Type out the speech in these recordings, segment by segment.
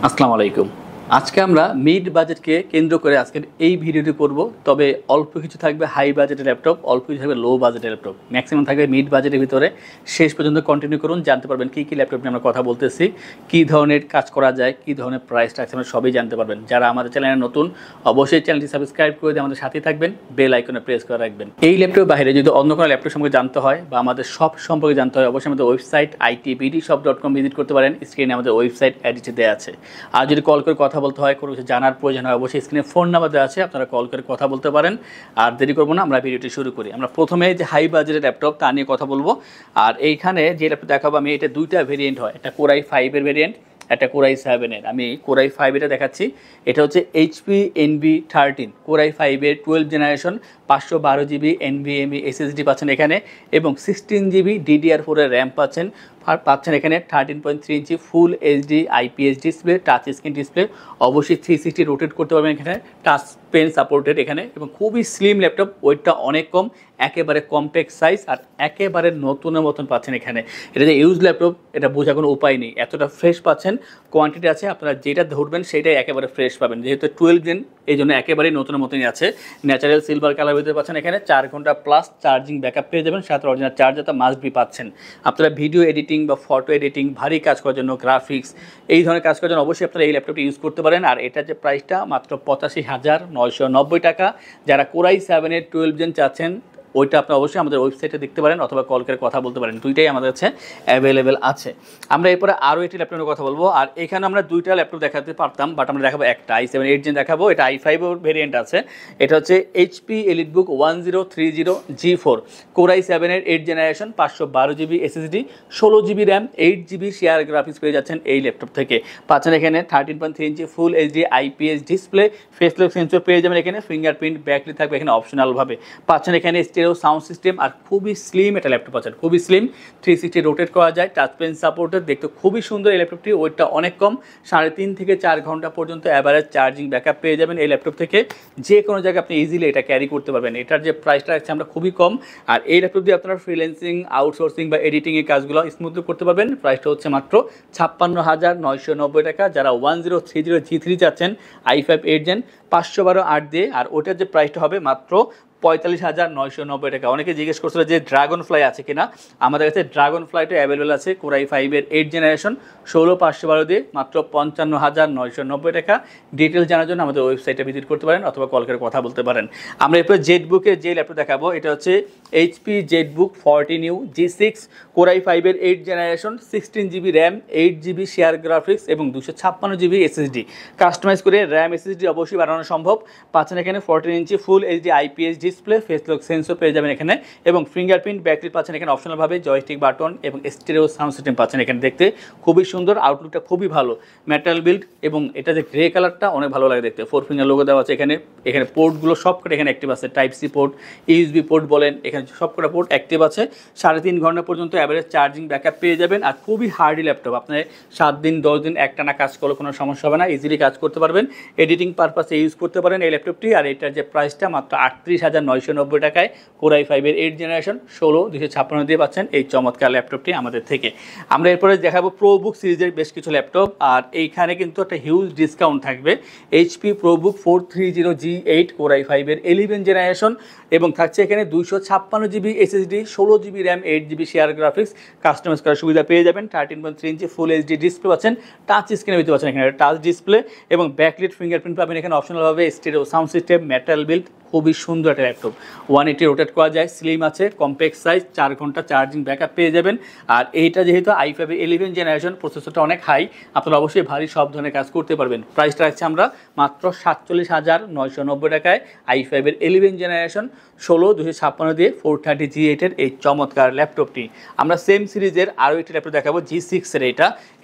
আসসালামু আলাইকুম। আজকে আমরা মিড বাজেটকে কেন্দ্র করে আজকের এই ভিডিওটি করব। তবে অল্প কিছু থাকবে হাই বাজেটের ল্যাপটপ, অল্প কিছু থাকবে লো বাজেটের ল্যাপটপ, ম্যাক্সিমাম থাকবে মিড বাজেটের ভিতরে। শেষ পর্যন্ত কন্টিনিউ করুন, জানতে পারবেন কী কী ল্যাপটপ নিয়ে আমরা কথা বলতেছি, কী ধরনের কাজ করা যায়, কী ধরনের প্রাইস আছে, আমরা সবই জানতে পারবেন। যারা আমাদের চ্যানেলে নতুন, অবশ্যই চ্যানেলটি সাবস্ক্রাইব করে দিয়ে আমাদের সাথে থাকবেন, বেল আইকনে প্রেস করে রাখবেন। এই ল্যাপটপের বাইরে যদি অন্য কোনো ল্যাপটপ সম্পর্কে জানতে হয় বা আমাদের শপ সম্পর্কে জানতে হয়, অবশ্যই আমাদের ওয়েবসাইট itbdshop.com ভিজিট করতে পারেন। স্ক্রিনে আমাদের ওয়েবসাইট অ্যাড্রেসে দেওয়া আছে। আর যদি কল করে কথা বলতে হয়, কোনো কিছু জানার প্রয়োজন হয়, অবশ্যই স্ক্রিনে ফোন নাম্বার দেওয়া আছে, আপনারা কল করে কথা বলতে পারেন। আর দেরি করবো না, আমরা ভিডিওটি শুরু করি। আমরা প্রথমে যে হাই বাজেটের ল্যাপটপ তা নিয়ে কথা বলবো। আর এইখানে যে ল্যাপটপ দেখাবো আমি, এটা দুইটা ভেরিয়েন্ট হয়, একটা কোরাই 5-এর ভেরিয়েন্ট, একটা কোরাই 7-এর। আমি কোরাই 5-এটা দেখাচ্ছি। এটা হচ্ছে HP NV13 কোরাই 5-এর 12 জেনারেশন, 512 জিবি NVMe SSD পাচ্ছেন এখানে, এবং 16 জিবি DDR4-এর র্যাম পাচ্ছেন এখানে। 13.3 inch full HD IPS display, touch screen display, অবশ্যই 360 রোটেট করতে পারবেন এখানে, টাচ পেন সাপোর্টেড এখানে, এবং খুবই স্লিম ল্যাপটপ, ওয়েটটা অনেক কম, একেবারে কম্প্যাক্ট সাইজ, আর একেবারে নতুনের মতন পাচ্ছেন এখানে। এটা যে ইউজ ল্যাপটপ এটা বোঝার কোনো উপায় নেই, এতটা ফ্রেশ পাচ্ছেন। কোয়ান্টিটি আছে, আপনারা যেটা ধরবেন সেটাই একেবারে ফ্রেশ পাবেন, যেহেতু 12 জেন, এই জন্য একেবারেই নতুনের মতনই আছে। ন্যাচারাল সিলভার কালার ভিতরে পাচ্ছেন এখানে, 4 ঘন্টা প্লাস চার্জিং ব্যাকআপ পেয়ে যাবেন, সাথে অরিজিনাল চার্জারটা মাস্ট বি পাচ্ছেন। আপনারা ভিডিও এডিটিং বা ফটো এডিটিং, ভারী কাজ করার জন্য, গ্রাফিক্স এই ধরনের কাজ করার জন্য অবশ্যই আপনারা এই ল্যাপটপটি ইউজ করতে পারেন। আর এটার যে প্রাইসটা মাত্র 85,990 টাকা। যারা কোরাই 7-এর 12 জেন চাচ্ছেন, ওইটা আপনি অবশ্যই আমাদের ওয়েবসাইটে দেখতে পারেন, অথবা কল করে কথা বলতে পারেন, দুইটাই আমাদের কাছে অ্যাভেলেবেল আছে। আমরা এরপরে আরও একটি ল্যাপটপের কথা বলবো। আর এখানে আমরা দুইটা ল্যাপটপ দেখাতে পারতাম, বাট আমরা দেখাবো একটা i7 8 জেন দেখাবো। এটা i5 ভেরিয়েন্ট আছে। এটা হচ্ছে HP EliteBook 1030 G4 কোরাই 7-এর 8 generation, 512 GB SSD, 16 GB RAM, 8 GB share graphics পেয়ে যাচ্ছেন এই ল্যাপটপ থেকে। পাচ্ছেন এখানে 13.3 inch full HD IPS display, face lock sensor পেয়ে যাবেন এখানে, ফিঙ্গারপ্রিন্ট ব্যাকলিট থাকবে এখানে অপশনালভাবে। পাচ্ছেন এখানে স্টেরিও সাউন্ড সিস্টেম, আর খুবই স্লিম একটা ল্যাপটপ আছেন, খুবই স্লিম, 360 রোটেট করা যায়, টাচ পেন সাপোর্টেড, দেখতে খুবই সুন্দর এই ল্যাপটপটি। ওয়েটটা অনেক কম, 3.5 থেকে 4 ঘন্টা পর্যন্ত অ্যাভারেজ চার্জিং ব্যাকআপ পেয়ে যাবেন এই ল্যাপটপ থেকে। যে কোনো জায়গায় আপনি ইজিলি এটা ক্যারি করতে পারবেন। এটার যে প্রাইসটা আছে আমরা খুবই কম, আর এই ল্যাপটপ দিয়ে আপনারা ফ্রিল্যান্সিং, আউটসোর্সিং বা এডিটিংয়ের কাজগুলো স্মুথলি করতে পারবেন। প্রাইসটা হচ্ছে মাত্র 56,990 টাকা। যারা 1030 G3 চাচ্ছেন i5 8 জেন 512 8 দিয়ে, আর ওটার যে প্রাইসটা হবে মাত্র 45,990 টাকা। অনেকে জিজ্ঞেস করছিল যে ড্রাগন ফ্লাই আছে কিনা, আমাদের কাছে ড্রাগন ফ্লাইটা অ্যাভেলেবেল আছে কোরাই 5-এর 8 জেনারেশন, 16,512 দিয়ে মাত্র 55,990 টাকা। ডিটেলস জানার জন্য আমাদের ওয়েবসাইটে ভিজিট করতে পারেন, অথবা কল করে কথা বলতে পারেন। আমরা এরপর জেটবুকের যে ল্যাপটপ দেখাবো, এটা হচ্ছে HP ZBook 14U G6 core i 5-এর 8 generation, 16 GB RAM, 8 GB share graphics, এবং 256 জিবি SSD। কাস্টমাইজ করে র্যাম SSD অবশ্যই বাড়ানো সম্ভব। পাচ্ছেন এখানে 14 inch full HD IPS display, face lock sensor পেয়ে যাবেন এখানে, এবং ফিঙ্গারপ্রিন্ট ব্যাকলিট পাচ্ছেন এখানে অপশনালভাবে, জয়স্টিক বাটন এবং স্টেরিও সাউন্ড সিস্টেম পাচ্ছেন এখানে। দেখতে খুবই সুন্দর, আউটলুকটা খুবই ভালো, মেটাল বিল্ড, এবং এটা যে গ্রে কালারটা অনেক ভালো লাগে দেখতে। 4 ফিঙ্গার লোগো দেওয়া আছে এখানে। এখানে পোর্টগুলো সবকটা এখানে অ্যাক্টিভ আছে, Type-C পোর্ট, USB পোর্ট বলেন, এখানে সবকটা পোর্ট অ্যাক্টিভ আছে। 3.5 ঘন্টা পর্যন্ত অ্যাভারেজ চার্জিং ব্যাকআপ পেয়ে যাবেন। আর খুবই হার্ডি ল্যাপটপ, আপনার 7 দিন 10 দিন একটানা কাজ করলে কোনো সমস্যা হবে না, ইজিলি কাজ করতে পারবেন, এডিটিং পারপাসে ইউজ করতে পারেন এই ল্যাপটপটি। আর এটার যে প্রাইসটা মাত্র 38,990 টাকায়, কোরাই 5-এর 8 জেনারেশন, 16,256 দিয়ে পাচ্ছেন এই চমৎকার ল্যাপটপটি আমাদের থেকে। আমরা এরপরে দেখাবো প্রোবুক সিরিজের বেশ কিছু ল্যাপটপ, আর এইখানে কিন্তু একটা হিউজ ডিসকাউন্ট থাকবে। HP প্রোবুক 430 G8 কোরাই 5-এর 11 জেনারেশন, এবং থাকছে এখানে 256 GB SSD, 16 GB RAM, 8 GB share graphics, customize করার সুবিধা পেয়ে যাবেন। 13.3 ইঞ্চি ফুল এইচডি ডিসপ্লে পাচ্ছেন, টাচ স্ক্রিনের ভিতরে পাচ্ছেন এখানে টাচ ডিসপ্লে, এবং ব্যাকলিট ফিঙ্গারপ্রিন্ট পাবেন এখানে অপশনালভাবে, stereo sound system, metal build, খুবই সুন্দর একটা ল্যাপটপ। 180 রোটেট করা যায়, স্লিম আছে, কম্প্যাক্ট সাইজ, 4 ঘন্টা চার্জিং ব্যাকআপ পেয়ে যাবেন। আর এইটা যেহেতু i5 11 জেনারেশন, প্রসেসরটা অনেক হাই, আপনারা অবশ্যই ভারী সব ধরনের কাজ করতে পারবেন। প্রাইসটা রাখছি আমরা মাত্র 47,990 টাকায়, i5 11 জেনারেশন, 16,256 দিয়ে 430 G8-এর এই চমৎকার ল্যাপটপটি। আমরা সেম সিরিজের আরও একটি ল্যাপটপ দেখাবো, G6-এর।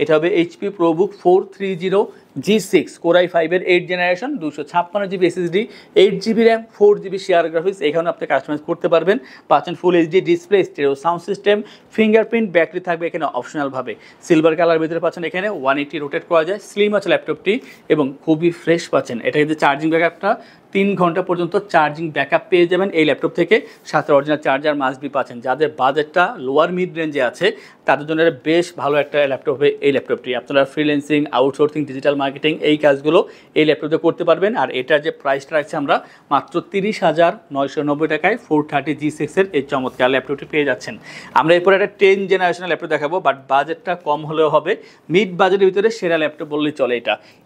এটা হবে HP প্রোবুক 430 G6 কোরাই 5-এর 8 generation, 256 GB SSD, 8 GB RAM, 4 GB share graphics, এখানে আপনি কাস্টমাইজ করতে পারবেন। পাচ্ছেন full HD display, stereo sound system, fingerprint backlit থাকবে এখানে অপশনালভাবে, সিলভার কালার ভিতরে পাচ্ছেন এখানে, 180 রোটেট করা যায়, স্লিম আছে ল্যাপটপটি, এবং খুবই ফ্রেশ পাচ্ছেন। এটা কিন্তু চার্জিং ব্যাকআপটা 3 ঘন্টা পর্যন্ত চার্জিং ব্যাকআপ পেয়ে যাবেন এই ল্যাপটপ থেকে, সাথে অরিজিনাল চার্জার মাস্ট বি পাচ্ছেন। যাদের বাজেটটা লোয়ার মিড রেঞ্জে আছে তাদের জন্য বেশ ভালো একটা ল্যাপটপ হবে এই ল্যাপটপটি। আপনারা ফ্রিল্যান্সিং, আউটসোর্সিং, ডিজিটাল মার্কেটিং এই কাজগুলো এই ল্যাপটপে করতে পারবেন। আর এটার যে প্রাইসটা রাখছে আমরা মাত্র 30,990 টাকায় 430G6 এর এই চমৎকার ল্যাপটপটি পেয়ে যাচ্ছেন। আমরা এরপর একটা 10 জেনারেশনের ল্যাপটপ দেখাবো, বাট বাজেটটা কম হলেও হবে, মিড বাজেটের ভিতরে সেরা ল্যাপটপ বললেই চলে।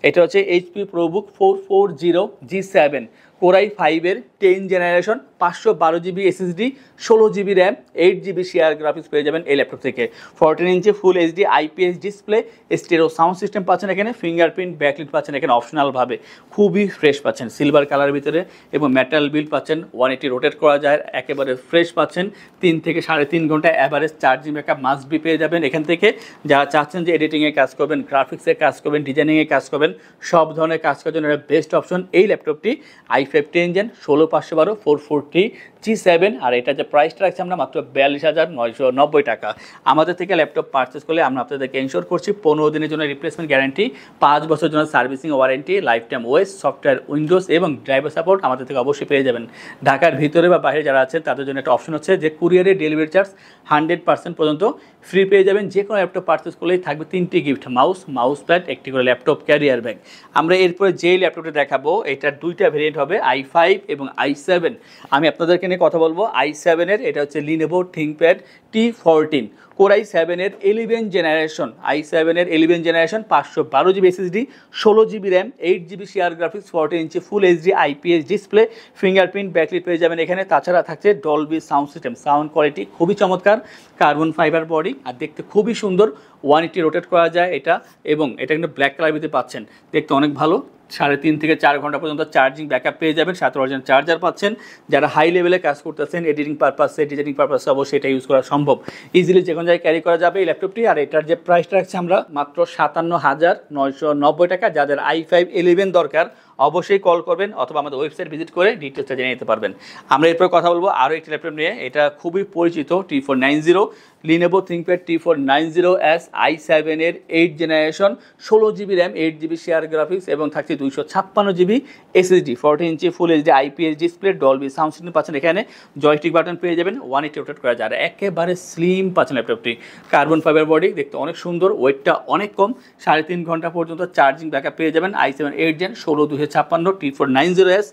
এটা হচ্ছে এইচপি প্রোবুক 440G7 কোরাই 5-এর 10 generation, 512GB SSD, 16GB RAM, 8GB share graphics পেয়ে যাবেন এই ল্যাপটপ থেকে। 14 inch full HD IPS display, stereo sound system পাচ্ছেন এখানে, ফিঙ্গারপ্রিন্ট ব্যাকলিট পাচ্ছেন এখানে অপশনালভাবে, খুবই ফ্রেশ পাচ্ছেন সিলভার কালারের ভিতরে, এবং মেটাল বিল্ড পাচ্ছেন, 180 রোটেট করা যায়, একেবারে ফ্রেশ পাচ্ছেন। 3 থেকে 3.5 ঘন্টা average charging backup must be পেয়ে যাবেন এখান থেকে। যারা চাচ্ছেন যে এডিটিংয়ে কাজ করবেন, গ্রাফিক্সের কাজ করবেন, ডিজাইনিংয়ে কাজ করবেন, সব ধরনের কাজ করার জন্য বেস্ট অপশন এই ল্যাপটপটি। i5 10 জেন 16512 440G7, আর এটা যে প্রাইসটা রাখছি আমরা মাত্র 42,990 টাকা। আমাদের থেকে ল্যাপটপ পারচেস করলে আমরা আপনাদেরকে এনশোর করছি 15 দিনের জন্য রিপ্লেসমেন্ট গ্যারান্টি, 5 বছরের জন্য servicing warranty, life time OS, software, Windows এবং ড্রাইভার সাপোর্ট আমাদের থেকে অবশ্যই পেয়ে যাবেন। ঢাকার ভিতরে বা বাইরে যারা আছেন তাদের জন্য একটা অপশন হচ্ছে যে কুরিয়ারে ডেলিভারি চার্জ 100% পর্যন্ত ফ্রি পেয়ে যাবেন। যে কোনো ল্যাপটপ পারচেস করলেই থাকবে 3টি গিফট, মাউস প্যাড, একটি করে ল্যাপটপ ক্যারিয়ার ব্যাগ। আমরা এরপরে যেই ল্যাপটপটা দেখাবো এটার 2টা ভেরিয়েন্ট হবে, i5 এবং i7। আমি আপনাদেরকে নিয়ে কথা বলবো i7-এর, এটা হচ্ছে লিনোভো থিংকপ্যাড T14 কোরাই 7-এর 11 জেনারেশন, i7-এর 11 generation, 512GB SSD, 16GB RAM, 8GB share graphics, 14 inch full HD IPS display, fingerprint backlit পেয়ে যাবেন এখানে। তাছাড়া থাকছে Dolby sound system, sound quality খুবই চমৎকার, কার্বন ফাইবার বডি, আর দেখতে খুবই সুন্দর, 180 রোটেট করা যায় এটা, এবং এটা কিন্তু ব্ল্যাক কালার ভিতরে পাচ্ছেন, দেখতে অনেক ভালো। 3.5 থেকে 4 ঘন্টা পর্যন্ত চার্জিং ব্যাকআপ পেয়ে যাবেন, সাথে অরিজিনাল চার্জার পাচ্ছেন। যারা হাই লেভেলে কাজ করতেছেন, এডিটিং পারপাসে, ডিজাইনিং পারপাসে, অবশ্যই এটা ইউজ করা সম্ভব, ইজিলি যে কোনো জায়গায় ক্যারি করা যাবে এই ল্যাপটপটি। আর এটার যে প্রাইসটা রাখছি আমরা মাত্র 57,990 টাকা। যাদের i5 11 দরকার অবশ্যই কল করবেন, অথবা আমাদের ওয়েবসাইট ভিজিট করে ডিটেলসটা জেনে নিতে পারবেন। আমরা এরপর কথা বলবো আরও একটি ল্যাপটপ নিয়ে, এটা খুবই পরিচিত, T490 লিনোভো থিংকপ্যাড T490S i7-এর 8 generation, 16GB RAM, 8GB share graphics, এবং থাকছে 256GB SSD, 14 inch full HD IPS display, Dolby sound system পাচ্ছেন এখানে, জয়স্টিক বাটন পেয়ে যাবেন, 180 রোটেট করা যায়, একেবারে স্লিম পাচ্ছেন ল্যাপটপটি, কার্বন ফাইবার বডি, দেখতে অনেক সুন্দর, ওয়েটটা অনেক কম, 3.5 ঘন্টা পর্যন্ত চার্জিং ব্যাকআপ পেয়ে যাবেন। i7 8 gen 16/256 T490S।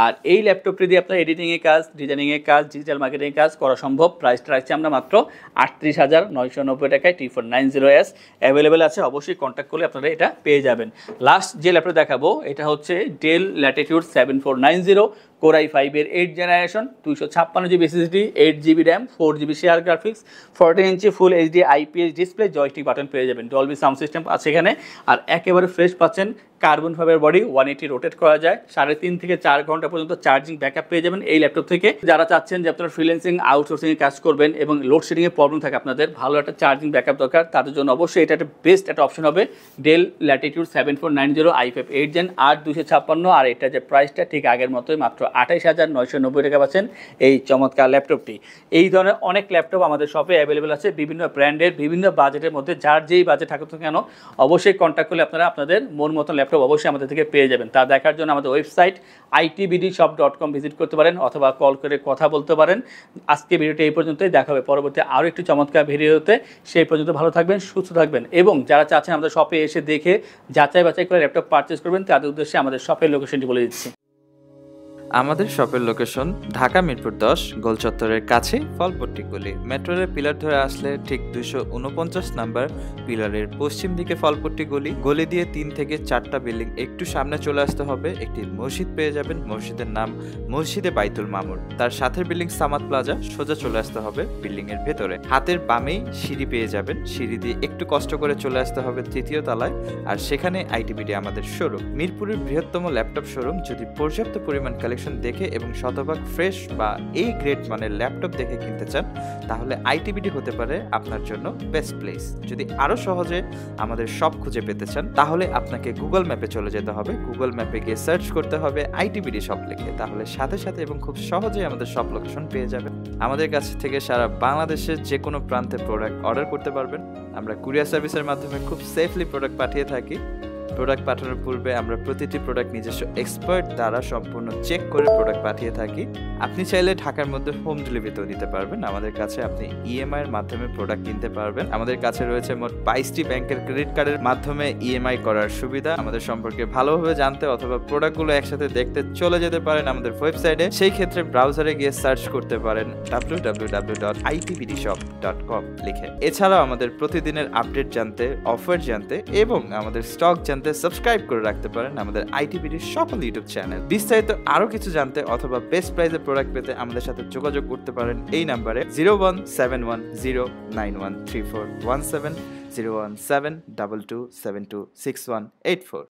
আর এই ল্যাপটপটি দিয়ে আপনার এডিটিংয়ে কাজ, ডিজাইনিংয়ের কাজ, ডিজিটাল মার্কেটিংয়ের কাজ করা সম্ভব। প্রাইসটা রাখছি আমরা মাত্র 38,990 টাকায়। T490S অ্যাভেলেবেল আছে, অবশ্যই কন্ট্যাক্ট করলে আপনারা এটা পেয়ে যাবেন। লাস্ট যে ল্যাপটপ দেখাবো এটা হচ্ছে ডেল ল্যাটিটিউড 7490 কোরাই 5-এর 8 generation, 256GB SSD, 8GB RAM, 4GB share graphics, 14 inch full HD IPS display, joystick button পেয়ে যাবেন, ডলবি সাউন্ড সিস্টেম আছে এখানে, আর একেবারে ফ্রেশ পাচ্ছেন, কার্বন ফাইবার বডি, 180 রোটেট করা যায়, 3.5 থেকে 4 ঘন্টা পর্যন্ত চার্জিং ব্যাকআপ পেয়ে যাবেন এই ল্যাপটপ থেকে। যারা চাচ্ছেন যে আপনারা ফ্রিল্যান্সিং, আউটসোর্সিংয়ে কাজ করবেন এবং লোডশেডিংয়ের প্রবলেম থাকে আপনাদের, ভালো একটা চার্জিং ব্যাকআপ দরকার, তাদের জন্য অবশ্যই এটা একটা বেস্ট একটা অপশন হবে, ডেল ল্যাটিটিউড 7490 i5 8 জেন 8256। আর এটা যে প্রাইসটা ঠিক আগের মতোই, মাত্র 28,990 টাকা পাচ্ছেন এই চমৎকার ল্যাপটপটি। এই ধরনের অনেক ল্যাপটপ আমাদের শপে অ্যাভেলেবেল আছে, বিভিন্ন ব্র্যান্ডের, বিভিন্ন বাজেটের মধ্যে, যার যেই বাজেট থাকুক না কেন অবশ্যই কন্ট্যাক্ট করলে আপনারা আপনাদের মন মতো ল্যাপটপ অবশ্যই আমাদের থেকে পেয়ে যাবেন। তা দেখার জন্য আমাদের ওয়েবসাইট itbdshop.com ভিজিট করতে পারেন, অথবা কল করে কথা বলতে পারেন। আজকে ভিডিওটি এই পর্যন্তই, দেখা হবে পরবর্তী আরও একটি চমৎকার ভিডিওতে। সেই পর্যন্ত ভালো থাকবেন, সুস্থ থাকবেন, এবং যারা চাচ্ছেন আমাদের শপে এসে দেখে যাচাই বাছাই করে ল্যাপটপ পারচেস করবেন, তাদের উদ্দেশ্যে আমাদের শপের লোকেশনটি বলে দিচ্ছি। আমাদের শপের লোকেশন ঢাকা মিরপুর 10 গোল চত্বরের কাছে ফলপট্টি গলি। মেট্রো রেল পিলার ধরে আসলে ঠিক 249 নাম্বার পিলারের পশ্চিম দিকে ফলপট্টি গলি। গলি দিয়ে 3 থেকে 4টা বিল্ডিং একটু সামনে চলে আসতে হবে, একটি মসজিদ পেয়ে যাবেন, মসজিদের নাম মসজিদে বাইতুল মামুর। তার সাথের বিল্ডিং সামাদ প্লাজা, সোজা চলে আসতে হবে বিল্ডিং এর ভেতরে। হাতের বামেই সিঁড়ি পেয়ে যাবেন, সিঁড়ি দিয়ে একটু কষ্ট করে চলে আসতে হবে 3য় তলায়, আর সেখানে আইটিবিডি আমাদের শোরুম। মিরপুরের বৃহত্তম ল্যাপটপ শোরুম। যদি পর্যাপ্ত পরিমাণ কালেকশন দেখে এবং শতভাগ ফ্রেশ বা এই গ্রেড মানের ল্যাপটপ দেখে কিনতে চান, তাহলে আইটিবিডি হতে পারে আপনার জন্য বেস্ট প্লেস। যদি আরো সহজে আমাদের শপ খুঁজে পেতে চান, তাহলে আপনাকে গুগল ম্যাপে চলে যেতে হবে। গুগল ম্যাপে গিয়ে সার্চ করতে হবে আইটিবিডি শপ লিখে, তাহলে সাথে সাথে এবং খুব সহজেই আমাদের শপ লোকেশন পেয়ে যাবেন। আমাদের কাছ থেকে সারা বাংলাদেশের যে কোনো প্রান্তে প্রোডাক্ট অর্ডার করতে পারবেন। আমরা কুরিয়ার সার্ভিসের মাধ্যমে খুব সেফলি প্রোডাক্ট পাঠিয়ে থাকি। প্রোডাক্ট পাঠানোর পূর্বে আমরা প্রতিটি প্রোডাক্ট নিজস্ব এক্সপার্ট দ্বারা সম্পূর্ণ চেক করে প্রোডাক্ট পাঠিয়ে থাকি। আপনি চাইলে ঢাকার মধ্যে হোম ডেলিভারিতেও নিতে পারবেন। আমাদের কাছে আপনি ইএমআই এর মাধ্যমে প্রোডাক্ট কিনতে পারবেন। আমাদের কাছে রয়েছে মোট 22টি ব্যাংকের ক্রেডিট কার্ডের মাধ্যমে ইএমআই করার সুবিধা। আমাদের সম্পর্কে ভালোভাবে জানতে অথবা প্রোডাক্টগুলো একসাথে দেখতে চলে যেতে পারেন আমাদের ওয়েবসাইটে। সেই ক্ষেত্রে ব্রাউজারে গিয়ে সার্চ করতে পারেন www.itbdshop.com লিখে। এছাড়াও আমাদের প্রতিদিনের আপডেট জানতে, অফার জানতে এবং আমাদের স্টক জানতে সাবস্ক্রাইব করে রাখতে পারেন আমাদের আইটিবিডির সকল ইউটিউব চ্যানেল। বিস্তারিত আরো কিছু জানতে অথবা বেস্ট প্রাইসে প্রোডাক্ট পেতে আমাদের সাথে যোগাযোগ করতে পারেন এই নাম্বারে 01710913417 01722726184।